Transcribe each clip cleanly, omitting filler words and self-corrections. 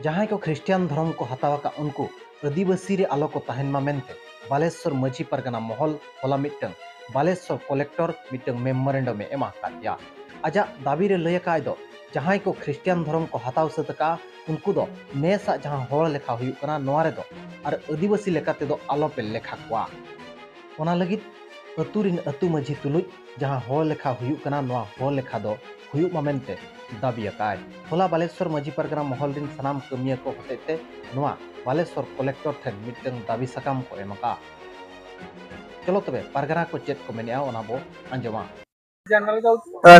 जहां को ख्रिस्टियान धर्म को हतावा उनको आदिवासी रे आलो को तहनमा मेनते बालेश्वर मजी परगना महल होला मिट्टन बालेश्वर कलेक्टर मिट्टन मेमोरेंडम एमा कादिया आजा दाबी रे लयकाय दो जहां को ख्रिस्टियान धर्म को हताव सतका उनको दो नेसा जहां होल लेखा हुयु कना नोआ रे दो और आदिवासी लेकाते दो आलो पे लेखा कोआ ओना लगित अतुरिन अतु मजी तुलुज जहां होल लेखा हुयु कना नोआ होल लेखा दो हुयु मामेंते दाबियाकाय होला बालेश्वर मजी परगना महल दिन सनाम कमिया को हतेते नोआ बालेश्वर कलेक्टर ठेन मिटन दाबी सकाम को एमका चलो तबे परगना को चेक को मेनिया ओना बो अंजमा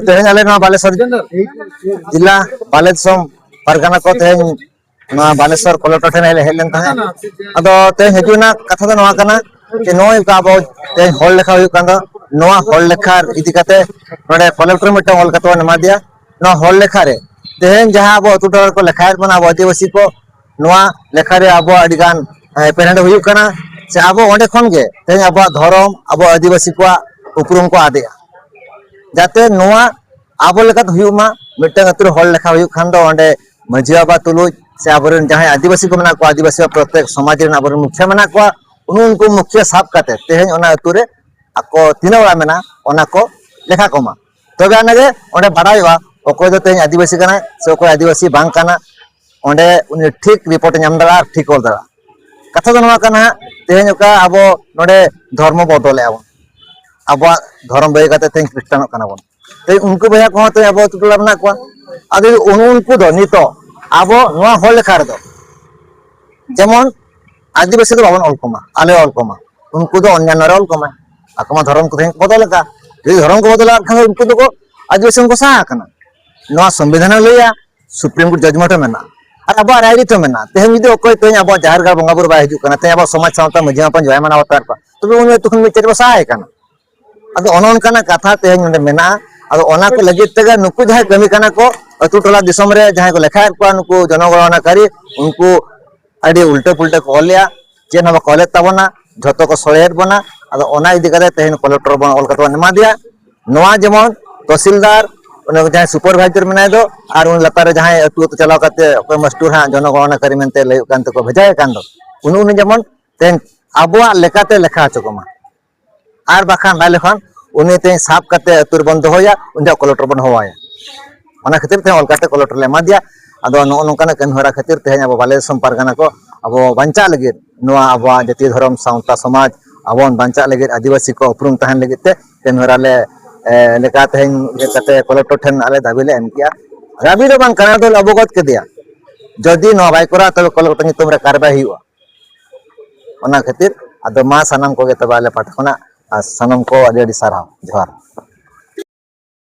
तेहन आले नोआ बालेश्वर जिला बालेश्वर परगना को तेहन नोआ बालेश्वर कलेक्टर ठेन हेले हेलन तहे अदो तेहन हेजुना कथा दो नोआ कना कि नोय का बो तेहन होल लेखा हुयु कांदा नोआ होल लेखा इदी कते नोडे कलेक्टर मिटन होल कतो नमा दिया नोआ होल लेखा रे तेहन जहां अब अतु टोला को लेखा बना अब आदिवासी को नोआ लेखा रे अब अडिगान पेरेंट हुयु कना से अब ओंडे खन गे तेहन अब धर्म अब आदिवासी को उपरुम को आदेया जाते नोआ अब लेखा हुयु मा मिटन अतु होल लेखा हुयु खान दो ओंडे मजी बाबा तुलुज से आबरन जहां आदिवासी को मना को आदिवासी प्रत्येक समाज रे आबरन मुखिया मना को उनको मुखिया साब काते तेहन ओना अतु रे आको तीना वाला मेना ओना को लेखा कोमा तबे आनेगे ओंडे बाडायवा अकोय दो तेहन आदिवासी कना से अकोय आदिवासी बांग कना ओंडे उनी ठीक रिपोर्ट नाम दड़ा ठीक होल दड़ा कथा दो नवा कना तेहन का अब नोडे धर्म बदले अब धर्म बे काते तेहन क्रिश्चियन कना बन ते उनको बया को ते अब टोला बना को आदि उनको दो नितो अब नोआ होल लेखा रे दो जेमन आदिवासी दो बाबन अलकोमा आले अलकोमा उनको दो अन्य नरे अलकोमा आकमा धर्म को तेहन बदल का धर्म को बदल खान उनको दो आदिवासी को सा कना नोआ संविधान लैया सुप्रीम कोर्ट जजमेंट मेना और अब राइडी तो मेना तेहन जुदी अकोय तेहन अब जाहिर गार बंगा बुर बाय हिजु कना तेहन अब समाज सावता मजी मापन जय माना अवतार को तबे उन तुखन मिचर बसाय कना अदो ओनन कना कथा तेहन उंडे मेना अदो ओना को लगित तेगा नुकु जहां कमी कना को अतु टोला दिसम रे जहां को लेखा को नुकु जनगणना करी उनको अडी उल्टे पुल्टे कहलिया जे नबा कहले तबना झतो को सळेर बना अदो ओना इदी करे तेहन कलेक्टर बन ऑल कतो नमा दिया नोआ जेमन तहसीलदार जहां सुपरवाइजर मेनाय दो और उन लतार जहां अतु तो चलाव करते अकोय मस्टूर हां जनगणना करी मेनते लय कान तो को भेजाय कान दो उन जेमन तेन आबुआ लेकाते लेखा चकोमा आर बाखान बाय लेखान उनी तेन साब करते अतुर बन दोया उन कलेक्टर बन होवाया ओना खातिर ते ऑल करते कलेक्टर ले मा दिया अदो नो नोकाना कमी होरा खातिर तेहन अब बालेश्वर परगना को अब बांचा लगे नोआ अब जातीय धर्म सावता समाज अब बांचा लगे आदिवासी को उपरुम तहन लगे ते कमी होरा ले लेका तेहन लेकाते कलेक्टर ठेन आले दाबी ले एम किया दाबी दो बांग कना दो अवगत के दिया जदि नो बाय करा तबे कलेक्टर नितम रे कारबाई हुआ ओना खातिर अदो मा सनम को गे तबे आले पाठखना सनम को अडी अडी साराव जोहार।